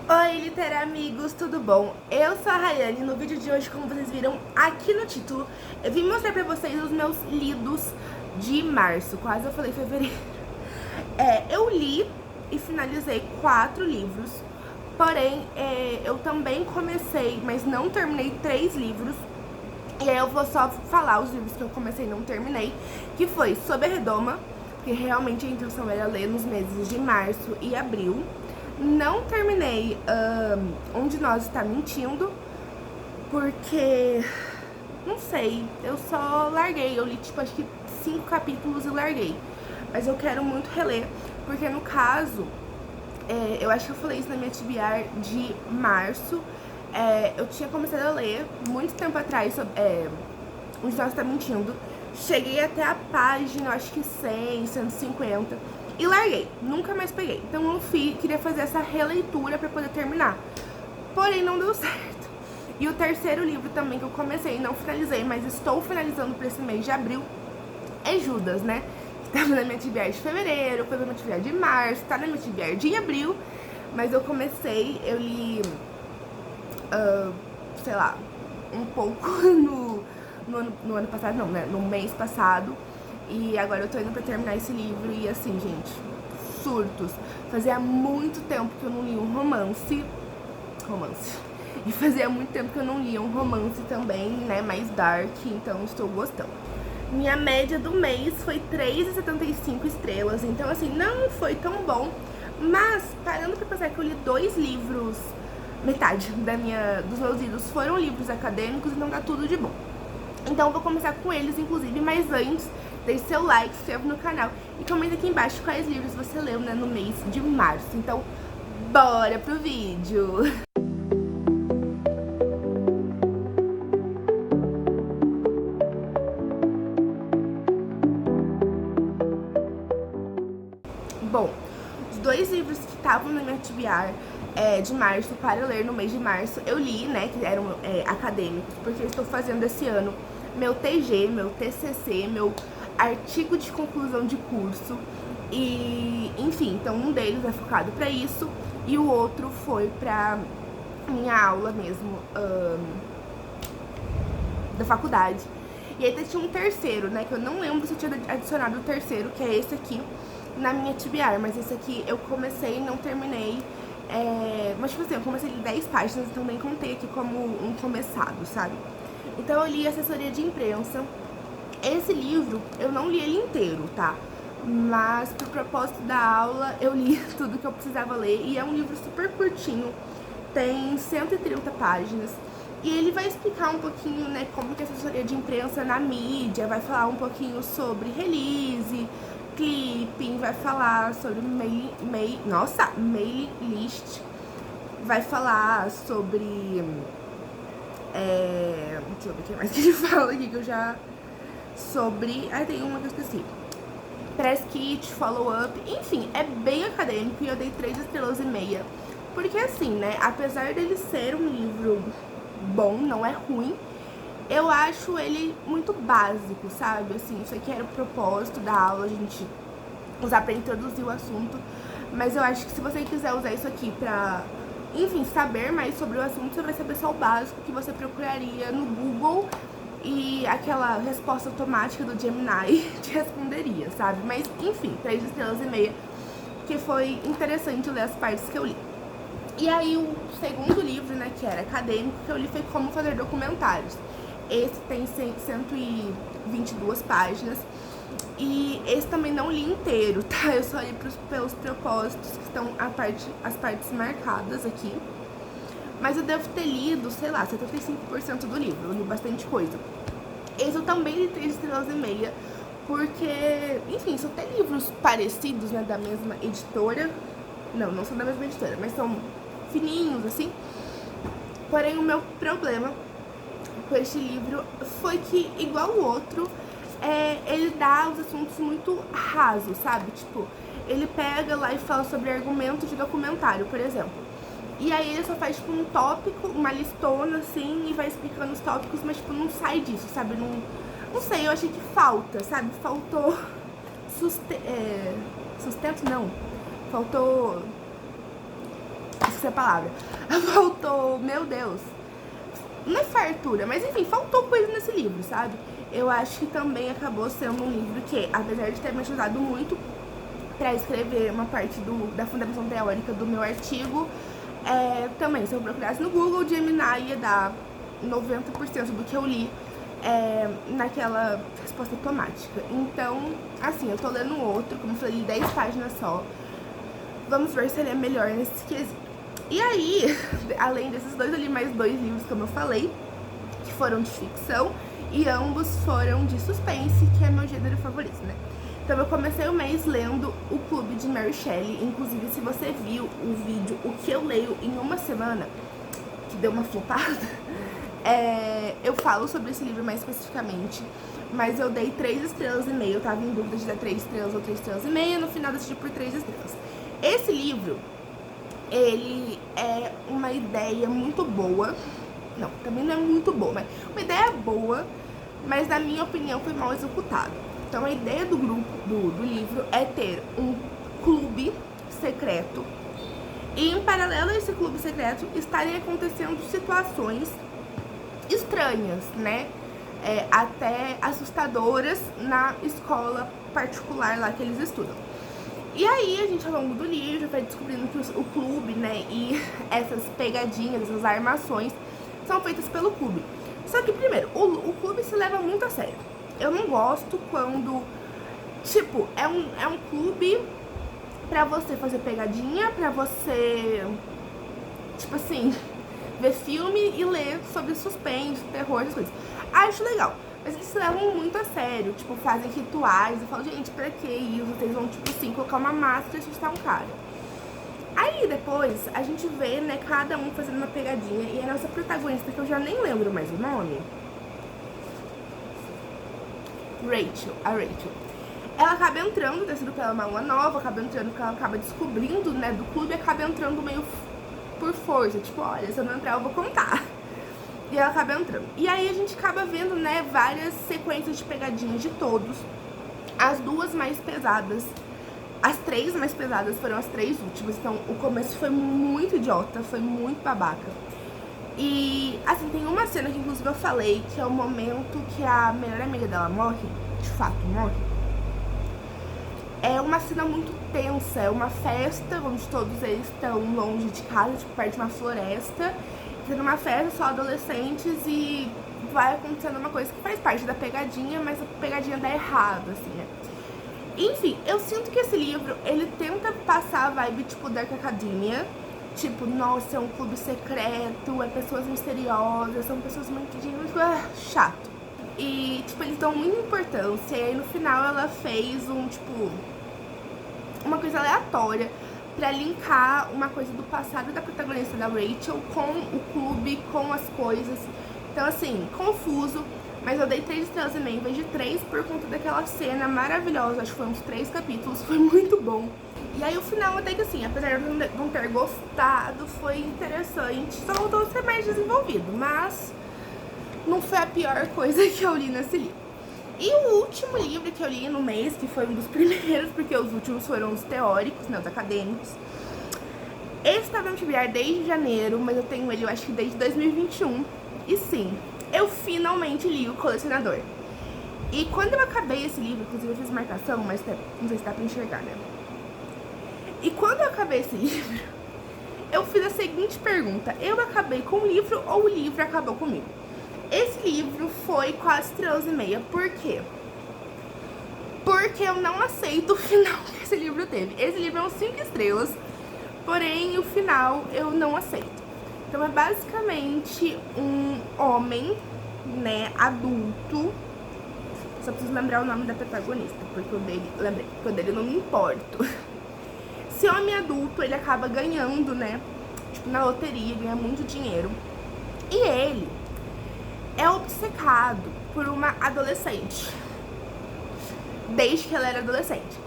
Oi, literamigos, tudo bom? Eu sou a Rayane e no vídeo de hoje, como vocês viram aqui no título, eu vim mostrar pra vocês os meus lidos de março, quase eu falei fevereiro. Eu li e finalizei 4 livros, porém, eu também comecei, mas não terminei 3 livros. E aí eu vou só falar os livros que eu comecei e não terminei, que foi Sob a Redoma, que realmente a intenção era ler nos meses de março e abril. Não terminei Onde Nós Está Mentindo, porque, não sei, eu só larguei. Eu li, tipo, acho que 5 capítulos e larguei. Mas eu quero muito reler, porque no caso, eu acho que eu falei isso na minha TBR de março. Eu tinha começado a ler muito tempo atrás sobre Onde Nós Está Mentindo. Cheguei até a página, acho que 100, 150 e larguei, nunca mais peguei. Então eu queria fazer essa releitura pra poder terminar, porém não deu certo. E o terceiro livro também que eu comecei e não finalizei, mas estou finalizando pra esse mês de abril, é Judas, né? Que tava na minha TBR de fevereiro, foi na minha TBR de março, tá na minha TBR de abril, mas eu li, sei lá, um pouco no ano passado, não, né? No mês passado. E agora eu tô indo pra terminar esse livro e assim, gente, surtos. Fazia muito tempo que eu não li um romance. E fazia muito tempo que eu não lia um romance também, né, mais dark, então estou gostando. Minha média do mês foi 3,75 estrelas, então assim, não foi tão bom. Mas, parando pra pensar que eu li 2 livros, metade dos meus livros foram livros acadêmicos, então tá tudo de bom. Então eu vou começar com eles, inclusive, mas antes, deixe seu like, se inscreva no canal e comenta aqui embaixo quais livros você leu, né, no mês de março. Então, bora pro vídeo! Bom, os 2 livros que estavam na minha TBR de março, para ler no mês de março, eu li, né, que eram acadêmicos, porque eu estou fazendo esse ano meu TG, meu TCC, meu artigo de conclusão de curso. E, enfim, então um deles é focado pra isso e o outro foi pra minha aula mesmo da faculdade. E aí tinha um terceiro, né, que eu não lembro se eu tinha adicionado o terceiro, que é esse aqui, na minha TBR, mas esse aqui eu comecei e não terminei. Mas tipo assim, eu comecei em 10 páginas, então nem contei aqui como um começado, sabe? Então eu li Assessoria de Imprensa. Esse livro, eu não li ele inteiro, tá? Mas pro propósito da aula, eu li tudo que eu precisava ler. E é um livro super curtinho, tem 130 páginas. E ele vai explicar um pouquinho, né, como que é a assessoria de imprensa na mídia, vai falar um pouquinho sobre release, clipping, vai falar sobre mailing list, vai falar sobre... deixa eu ver o que mais que ele fala aqui que eu já... Sobre... tem uma que eu esqueci. Press kit, follow-up, enfim, é bem acadêmico e eu dei 3,5 estrelas. Porque assim, né, apesar dele ser um livro bom, não é ruim, eu acho ele muito básico, sabe? Assim, isso aqui era o propósito da aula, a gente usar pra introduzir o assunto. Mas eu acho que se você quiser usar isso aqui pra, enfim, saber mais sobre o assunto, você vai saber só o básico que você procuraria no Google e aquela resposta automática do Gemini te responderia, sabe? Mas, enfim, 3,5 estrelas, que foi interessante ler as partes que eu li. E aí, o segundo livro, né, que era acadêmico, que eu li foi Como Fazer Documentários. Esse tem 122 páginas. E esse também não li inteiro, tá? Eu só li pelos propósitos, que estão as partes marcadas aqui. Mas eu devo ter lido, sei lá, 75% do livro, eu li bastante coisa. Esse eu também li 3,5 estrelas, porque, enfim, são até livros parecidos, né, da mesma editora. Não são da mesma editora, mas são fininhos, assim. Porém, o meu problema com este livro foi que, igual o outro, ele dá os assuntos muito rasos, sabe? Tipo, ele pega lá e fala sobre argumento de documentário, por exemplo. E aí ele só faz, tipo, um tópico, uma listona, assim, e vai explicando os tópicos, mas, tipo, não sai disso, sabe? Não sei, eu achei que falta, sabe? Faltou sustento, não. Faltou acho que essa é a palavra. Faltou, meu Deus, não é fartura, mas enfim, faltou coisa nesse livro, sabe? Eu acho que também acabou sendo um livro que, apesar de ter me ajudado muito pra escrever uma parte da fundamentação teórica do meu artigo, também, se eu procurasse no Google, Gemini ia dar 90% do que eu li naquela resposta automática. Então, assim, eu tô lendo outro, como eu falei, 10 páginas só. Vamos ver se ele é melhor nesse quesito. E aí, além desses dois, eu li mais 2 livros, como eu falei, que foram de ficção, e ambos foram de suspense, que é meu gênero favorito, né? Então eu comecei o mês lendo O Clube de Mary Shelley. Inclusive, se você viu o vídeo O que eu leio em uma semana, que deu uma flopada, eu falo sobre esse livro mais especificamente, mas eu dei 3 estrelas e meia. Eu tava em dúvida de dar 3 estrelas ou 3 estrelas e meia, no final decidi por 3 estrelas. Esse livro, ele é uma ideia muito boa. Não, também não é muito boa, mas uma ideia boa, mas na minha opinião foi mal executado. Então a ideia do grupo, do livro, é ter um clube secreto e em paralelo a esse clube secreto estarem acontecendo situações estranhas, né? Até assustadoras na escola particular lá que eles estudam. E aí a gente, ao longo do livro, vai descobrindo que o clube, né, e essas pegadinhas, essas armações são feitas pelo clube. Só que, primeiro, o clube se leva muito a sério. Eu não gosto quando, tipo, é um clube pra você fazer pegadinha, pra você, tipo assim, ver filme e ler sobre suspense, terror, essas coisas. Acho legal. Mas eles se levam muito a sério, tipo, fazem rituais. Eu falo, gente, pra que isso? Vocês vão, tipo assim, colocar uma máscara e assustar um cara. Aí, depois, a gente vê, né, cada um fazendo uma pegadinha. E a nossa protagonista, que eu já nem lembro mais o nome, a Rachel. Ela acaba entrando, descendo pela uma aluna nova, acaba entrando porque ela acaba descobrindo, né, do clube, e acaba entrando meio por força. Tipo, olha, se eu não entrar, eu vou contar. E ela acaba entrando. E aí a gente acaba vendo, né, várias sequências de pegadinhas de todos. As 2 mais pesadas, as 3 mais pesadas foram as 3 últimas. Então o começo foi muito idiota, foi muito babaca. E assim, tem uma cena que inclusive eu falei, que é o momento que a melhor amiga dela morre, de fato morre. É uma cena muito tensa, é uma festa onde todos eles estão longe de casa, tipo, perto de uma floresta. Tendo uma festa, só adolescentes, e vai acontecendo uma coisa que faz parte da pegadinha, mas a pegadinha dá errado, assim, né? Enfim, eu sinto que esse livro, ele tenta passar a vibe, tipo, Dark Academia. Tipo, nossa, é um clube secreto, é pessoas misteriosas, são pessoas muito chato. E, tipo, eles dão muita importância, e aí no final ela fez uma coisa aleatória pra linkar uma coisa do passado da protagonista, da Rachel, com o clube, com as coisas. Então, assim, confuso, mas eu dei 3 estrelas e meia em vez de 3 por conta daquela cena maravilhosa. Acho que foi uns 3 capítulos, foi muito bom. E aí o final até que, assim, apesar de não ter gostado, foi interessante. Só voltou a ser mais desenvolvido, mas não foi a pior coisa que eu li nesse livro. E o último livro que eu li no mês, que foi um dos primeiros, porque os últimos foram os teóricos, né, os acadêmicos. Esse tá no TBR desde janeiro, mas eu tenho ele, eu acho que desde 2021. E sim, eu finalmente li O Colecionador. E quando eu acabei esse livro, inclusive eu fiz marcação, mas não sei se dá pra enxergar, né? E quando eu acabei esse livro, eu fiz a seguinte pergunta: eu acabei com o livro ou o livro acabou comigo? Esse livro foi 4 estrelas e meia. Por quê? Porque eu não aceito o final que esse livro teve. Esse livro é um 5 estrelas, porém o final eu não aceito. Então é basicamente um homem, né, adulto. Só preciso lembrar o nome da protagonista, porque o dele, lembrei, porque o dele eu não me importo. Esse homem adulto, ele acaba ganhando, né, tipo, na loteria, ganha muito dinheiro. E ele é obcecado por uma adolescente, desde que ela era adolescente.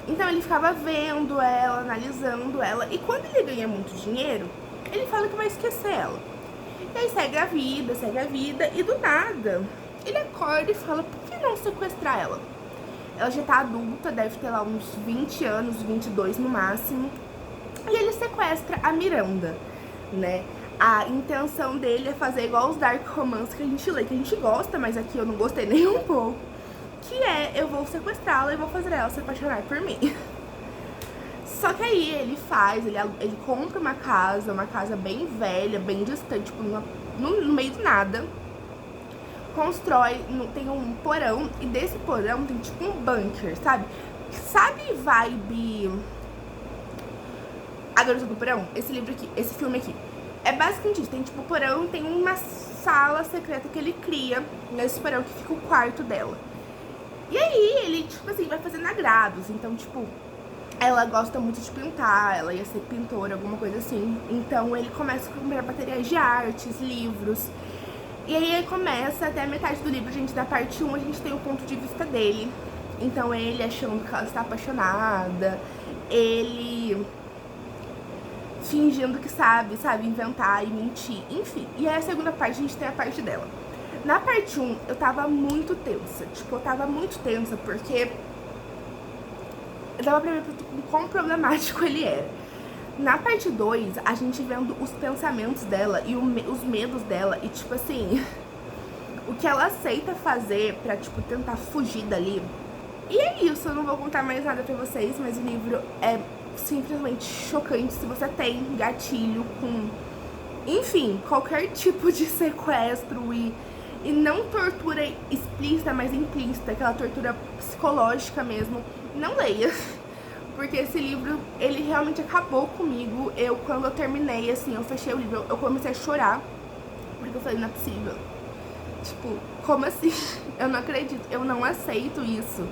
Então ele ficava vendo ela, analisando ela, e quando ele ganha muito dinheiro, ele fala que vai esquecer ela. E aí segue a vida, e do nada, ele acorda e fala, por que não sequestrar ela? Ela já tá adulta, deve ter lá uns 20 anos, 22 no máximo. E ele sequestra a Miranda. né? A intenção dele é fazer igual os dark romance que a gente lê, que a gente gosta, mas aqui eu não gostei nem um pouco. Que é, eu vou sequestrá-la e vou fazer ela se apaixonar por mim. Só que aí ele compra uma casa bem velha, bem distante, tipo, no meio do nada. Constrói, tem um porão, e desse porão tem tipo um bunker, sabe? Sabe vibe A Garota do Porão? Esse livro aqui, esse filme aqui. É basicamente isso, tem tipo porão, tem uma sala secreta que ele cria nesse porão que fica o quarto dela. E aí ele, tipo assim, vai fazendo agrados, então tipo, ela gosta muito de pintar, ela ia ser pintora, alguma coisa assim. Então ele começa a comprar materiais de artes, livros. E aí começa, até a metade do livro, gente, da parte 1, a gente tem o ponto de vista dele. Então ele achando que ela está apaixonada, ele fingindo que sabe inventar e mentir, enfim. E aí a segunda parte a gente tem a parte dela. Na parte 1, eu tava muito tensa, tipo, eu tava muito tensa porque dava pra ver o quão problemático ele era. Na parte 2, a gente vendo os pensamentos dela e os medos dela e, tipo assim, o que ela aceita fazer pra, tipo, tentar fugir dali. E é isso, eu não vou contar mais nada pra vocês, mas o livro é simplesmente chocante se você tem gatilho com, enfim, qualquer tipo de sequestro e não tortura explícita, mas implícita, aquela tortura psicológica mesmo. Não leia, porque esse livro, ele realmente acabou comigo. Quando eu terminei, assim, eu fechei o livro, eu comecei a chorar, porque eu falei, não é possível. Tipo, como assim? Eu não acredito, eu não aceito isso.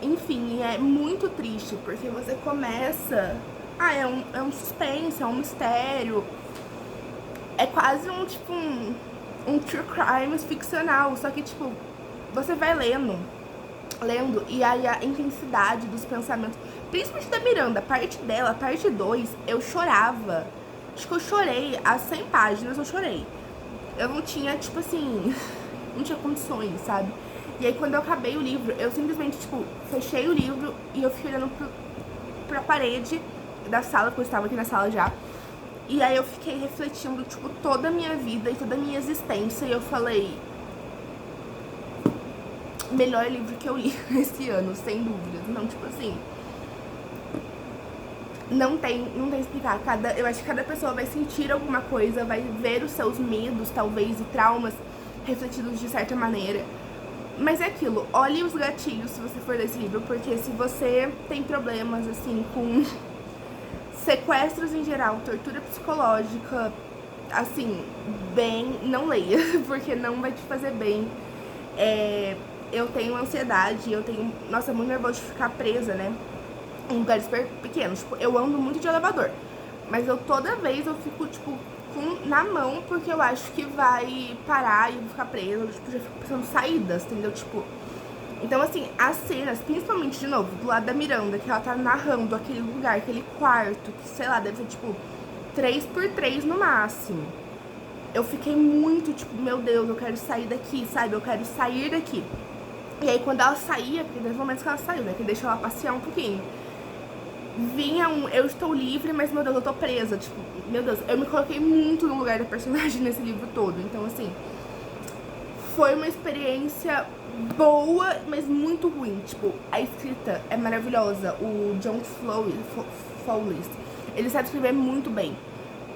Enfim, é muito triste, porque você começa... é um suspense, é um mistério. É quase um, tipo, um true crime ficcional, só que, tipo, você vai lendo, e aí a intensidade dos pensamentos, principalmente da Miranda, a parte dela, a parte 2, eu chorava. Acho que eu chorei, as 100 páginas eu chorei. Eu não tinha, tipo assim, não tinha condições, sabe? E aí quando eu acabei o livro, eu simplesmente, tipo, fechei o livro e eu fiquei olhando pra parede da sala, porque eu estava aqui na sala já. E aí eu fiquei refletindo, tipo, toda a minha vida e toda a minha existência, e eu falei... melhor livro que eu li esse ano, sem dúvidas. Então, tipo assim, não tem explicar. Eu acho que cada pessoa vai sentir alguma coisa, vai ver os seus medos, talvez, e traumas refletidos de certa maneira. Mas é aquilo, olhe os gatilhos se você for ler esse livro, porque se você tem problemas, assim, com sequestros em geral, tortura psicológica, assim, não leia, porque não vai te fazer bem. Eu tenho ansiedade, nossa, muito nervosa de ficar presa, né, em lugares pequenos. Tipo, eu ando muito de elevador, mas toda vez eu fico, tipo, na mão, porque eu acho que vai parar e eu vou ficar presa. Eu, tipo, já fico pensando saídas, entendeu? Tipo, então, assim, as cenas, principalmente, de novo, do lado da Miranda, que ela tá narrando aquele lugar, aquele quarto, que, sei lá, deve ser, tipo, 3x3 no máximo. Eu fiquei muito, tipo, meu Deus, eu quero sair daqui, sabe? Eu quero sair daqui. E aí, quando ela saía, porque desde o momento que ela saiu, né, que deixa ela passear um pouquinho, vinha eu estou livre, mas, meu Deus, eu tô presa. Tipo, meu Deus, eu me coloquei muito no lugar da personagem nesse livro todo. Então, assim, foi uma experiência boa, mas muito ruim. Tipo, a escrita é maravilhosa. O John Fowles, ele sabe escrever muito bem.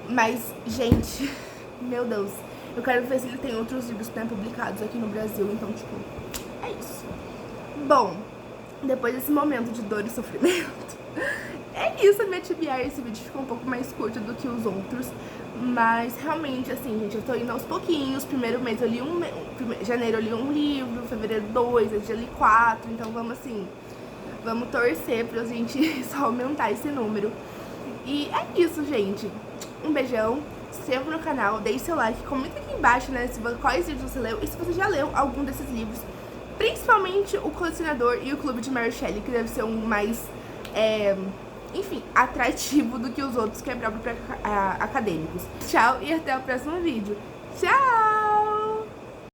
Mas, gente, meu Deus, eu quero ver se ele tem outros livros que estão publicados aqui no Brasil. Então, tipo, é isso. Bom, depois desse momento de dor e sofrimento, é isso, a minha TBR. Esse vídeo ficou um pouco mais curto do que os outros, mas realmente, assim, gente, eu tô indo aos pouquinhos. Primeiro mês eu li janeiro eu li um livro, fevereiro 2, eu já li 4, então vamos assim, vamos torcer pra gente só aumentar esse número. E é isso, gente. Um beijão, se inscreva no canal, deixe seu like, comenta aqui embaixo, né, quais livros você leu e se você já leu algum desses livros. Principalmente o Colecionador e o Clube de Mary Shelley, que deve ser um mais, enfim, atrativo do que os outros, que é próprio para acadêmicos. Tchau e até o próximo vídeo. Tchau!